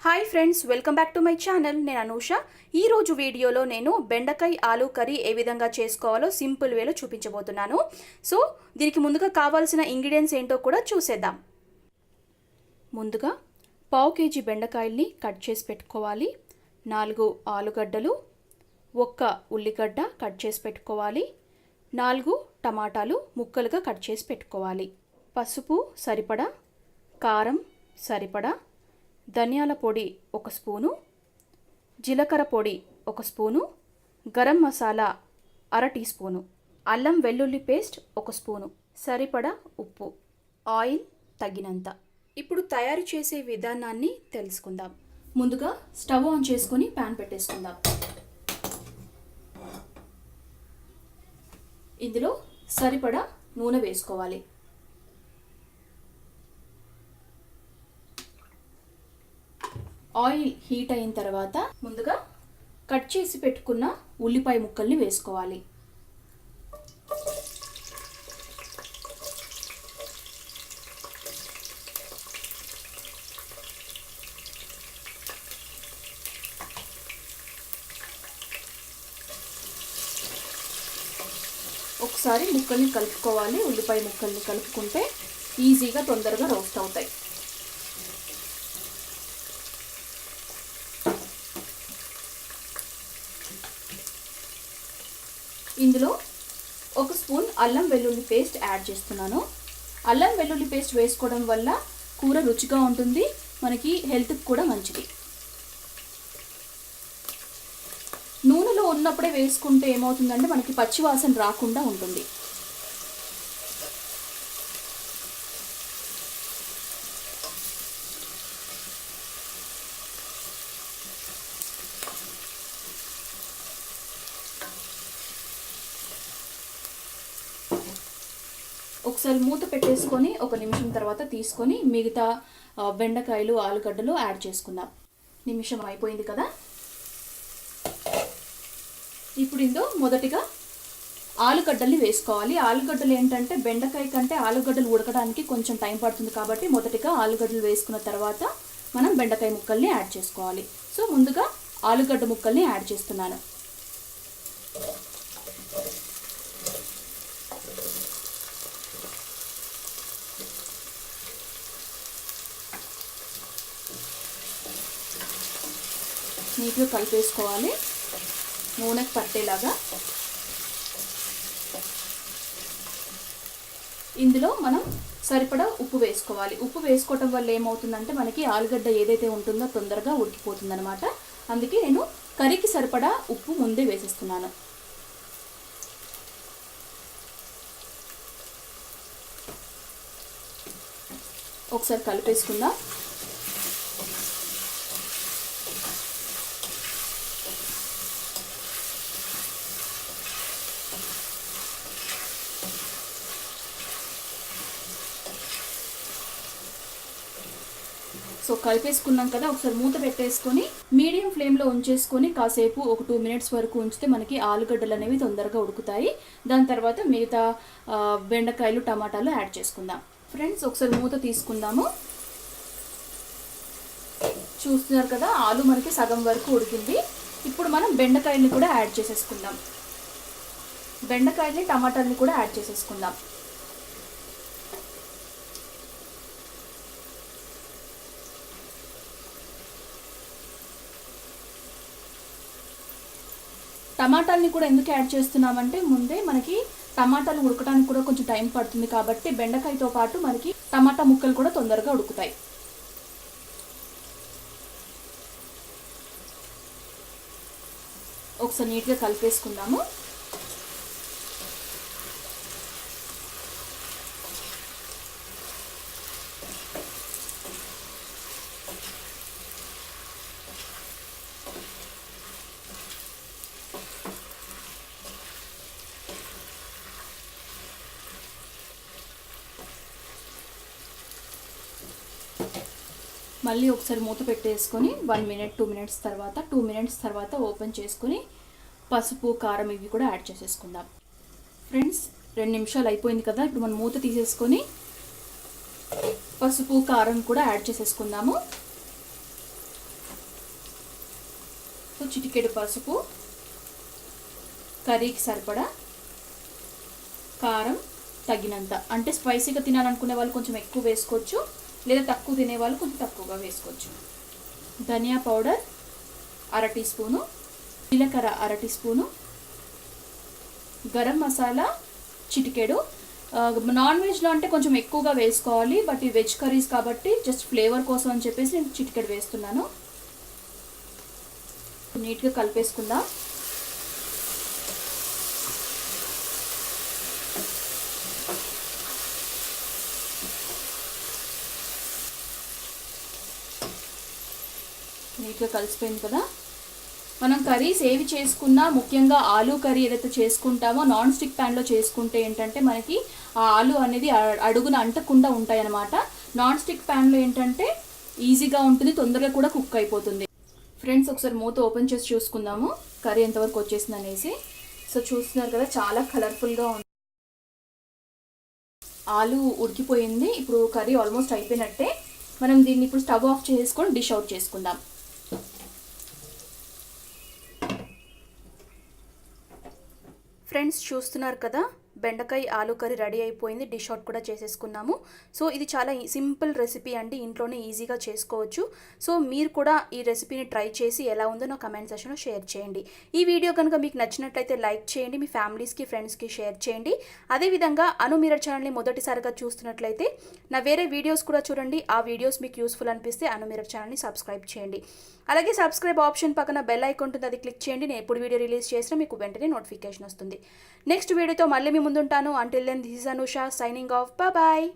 Hi friends, welcome back to my channel. నేను అనూష. ఈరోజు వీడియోలో నేను బెండకాయ ఆలూ కర్రీ ఏ విధంగా చేసుకోవాలో సింపుల్ వేలో చూపించబోతున్నాను. సో దీనికి ముందుగా కావాల్సిన ఇంగ్రీడియంట్స్ ఏంటో కూడా చూసేద్దాం. ముందుగా పావు కేజీ బెండకాయల్ని కట్ చేసి పెట్టుకోవాలి. 4 ఆలుగడ్డలు, 1 ఉల్లిగడ్డ కట్ చేసి పెట్టుకోవాలి. 4 టమాటాలు ముక్కలుగా కట్ చేసి పెట్టుకోవాలి. పసుపు సరిపడా, కారం సరిపడా, ధనియాల పొడి 1 స్పూను, జీలకర్ర పొడి 1 spoon, garam masala 1/2 teaspoon, అల్లం వెల్లుల్లి పేస్ట్ 1 స్పూను, సరిపడా ఉప్పు, ఆయిల్ తగినంత. ఇప్పుడు తయారు చేసే విధానాన్ని తెలుసుకుందాం. ముందుగా స్టవ్ ఆన్ చేసుకొని ప్యాన్ పెట్టేసుకుందాం. ఇందులో సరిపడా నూనె వేసుకోవాలి. ఆయిల్ హీట్ అయిన తర్వాత ముందుగా కట్ చేసి పెట్టుకున్న ఉల్లిపాయ ముక్కల్ని వేసుకోవాలి. ఒకసారి ముక్కల్ని కలుపుకోవాలి. ఉల్లిపాయ ముక్కల్ని కలుపుకుంటే ఈజీగా తొందరగా రోస్ట్ అవుతాయి. ఇందులో 1 స్పూన్ అల్లం వెల్లుల్లి పేస్ట్ యాడ్ చేస్తున్నాను. అల్లం వెల్లుల్లి పేస్ట్ వేసుకోవడం వల్ల కూర రుచిగా ఉంటుంది, మనకి హెల్త్కి కూడా మంచిది. నూనెలో ఉన్నప్పుడే వేసుకుంటే ఏమవుతుందంటే మనకి పచ్చివాసన రాకుండా ఉంటుంది. ఒకసారి మూత పెట్టేసుకొని 1 నిమిషం తర్వాత తీసుకొని మిగతా బెండకాయలు ఆలుగడ్డలు యాడ్ చేసుకుందాం. నిమిషం అయిపోయింది కదా. ఇప్పుడు ఇందులో మొదటిగా ఆలుగడ్డల్ని వేసుకోవాలి. ఆలుగడ్డలు ఏంటంటే బెండకాయ కంటే ఆలుగడ్డలు ఉడకడానికి కొంచెం టైం పడుతుంది కాబట్టి మొదటిగా ఆలుగడ్డలు వేసుకున్న తర్వాత మనం బెండకాయ ముక్కల్ని యాడ్ చేసుకోవాలి. సో ముందుగా ఆలుగడ్డ ముక్కల్ని యాడ్ చేస్తున్నాను. నీట్గా కలిపేసుకోవాలి నూనెకి పట్టేలాగా. ఇందులో మనం సరిపడా ఉప్పు వేసుకోవాలి. ఉప్పు వేసుకోవటం వల్ల ఏమవుతుందంటే మనకి ఆలుగడ్డ ఏదైతే ఉంటుందో తొందరగా ఉడికిపోతుంది అనమాట. అందుకే నేను కర్రీకి సరిపడా ఉప్పు ముందే వేసేస్తున్నాను. ఒకసారి కలిపేసుకుందాం. సో కలిపేసుకున్నాం కదా. ఒకసారి మూత పెట్టేసుకొని మీడియం ఫ్లేమ్లో ఉంచేసుకొని కాసేపు ఒక 2 మినిట్స్ వరకు ఉంచితే మనకి ఆలుగడ్డలు అనేవి తొందరగా ఉడుకుతాయి. దాని తర్వాత మిగతా బెండకాయలు టమాటాలు యాడ్ చేసుకుందాం. ఫ్రెండ్స్ ఒకసారి మూత తీసుకుందాము. చూస్తున్నారు కదా, ఆలు మనకి సగం వరకు ఉడికింది. ఇప్పుడు మనం బెండకాయల్ని కూడా యాడ్ చేసేసుకుందాం. బెండకాయల్ని టమాటాలని కూడా యాడ్ చేసేసుకుందాం. టమాటాలని కూడా ఎందుకు యాడ్ చేస్తున్నామంటే ముందే మనకి టమాటాలు ఉడకడానికి కూడా కొంచెం టైం పడుతుంది కాబట్టి బెండకాయతో పాటు మనకి టమాటా ముక్కలు కూడా తొందరగా ఉడుకుతాయి. ఒకసారి నీట్గా కలిపేసుకుందాము. మళ్ళీ ఒకసారి మూత పెట్టేసుకొని 1 మినిట్ 2 మినిట్స్ తర్వాత 2 మినిట్స్ తర్వాత ఓపెన్ చేసుకొని పసుపు కారం ఇవి కూడా యాడ్ చేసేసుకుందాం. ఫ్రెండ్స్ 2 నిమిషాలు అయిపోయింది కదా. ఇప్పుడు మనం మూత తీసేసుకొని పసుపు కారం కూడా యాడ్ చేసేసుకుందాము. సో చిటికెడు పసుపు, కర్రీకి సరిపడా కారం తగినంత, అంటే స్పైసీగా తినాలనుకునే వాళ్ళు కొంచెం ఎక్కువ వేసుకోవచ్చు, లేదా తక్కువ తినే వాళ్ళు కొంచెం తక్కువగా వేసుకోవచ్చు. ధనియా పౌడర్ 1/2 టీ స్పూను, జీలకర్ర 1/2 టీ స్పూను, గరం మసాలా చిటికెడు. నాన్ వెజ్లో అంటే కొంచెం ఎక్కువగా వేసుకోవాలి, బట్ ఈ వెజ్ కర్రీస్ కాబట్టి జస్ట్ ఫ్లేవర్ కోసం అని చెప్పేసి నేను చిటికెడు వేస్తున్నాను. నీట్గా కలిపేసుకుందాం. నీట్గా కలిసిపోయింది కదా. మనం కర్రీస్ ఏవి చేసుకున్నా, ముఖ్యంగా ఆలూ కర్రీ ఏదైతే చేసుకుంటామో నాన్ స్టిక్ ప్యాన్లో చేసుకుంటే ఏంటంటే మనకి ఆ ఆలు అనేది అడుగున అంటకుండా ఉంటాయి అన్నమాట. నాన్ స్టిక్ ప్యాన్లో ఏంటంటే ఈజీగా ఉంటుంది, తొందరగా కూడా కుక్ అయిపోతుంది. ఫ్రెండ్స్, ఒకసారి మూత ఓపెన్ చేసి చూసుకుందాము కర్రీ ఎంతవరకు వచ్చేసింది అనేసి. సో చూస్తున్నారు కదా, చాలా కలర్ఫుల్గా ఉంది. ఆలు ఉడికిపోయింది. ఇప్పుడు కర్రీ ఆల్మోస్ట్ అయిపోయినట్టే. మనం దీన్ని ఇప్పుడు స్టవ్ ఆఫ్ చేసుకొని డిష్ అవుట్ చేసుకుందాం. ఫ్రెండ్స్, చూస్తున్నారు కదా, బెండకాయ ఆలు కర్రీ రెడీ అయిపోయింది. డిష్ అవుట్ కూడా చేసేసుకున్నాము. సో ఇది చాలా సింపుల్ రెసిపీ అండి, ఇంట్లోనే ఈజీగా చేసుకోవచ్చు. సో మీరు కూడా ఈ రెసిపీని ట్రై చేసి ఎలా ఉందో నా కమెంట్ సెక్షన్లో షేర్ చేయండి. ఈ వీడియో కనుక మీకు నచ్చినట్లయితే లైక్ చేయండి, మీ ఫ్యామిలీస్కి ఫ్రెండ్స్కి షేర్ చేయండి. అదేవిధంగా అను మిర్రర్ ఛానల్ని మొదటిసారిగా చూస్తున్నట్లయితే నా వేరే వీడియోస్ కూడా చూడండి. ఆ వీడియోస్ మీకు యూస్ఫుల్ అనిపిస్తే అను మిర్రర్ ఛానల్ని సబ్స్క్రైబ్ చేయండి. అలాగే సబ్స్క్రైబ్ ఆప్షన్ పక్కన బెల్ ఐకాన్ ఉంటుంది, అది క్లిక్ చేయండి. నేను ఎప్పుడు వీడియో రిలీజ్ చేసినా మీకు వెంటనే నోటిఫికేషన్ వస్తుంది. నెక్స్ట్ వీడియోతో మళ్ళీ మీ ముందుంటాను. Until then, this is Anusha signing off. Bye.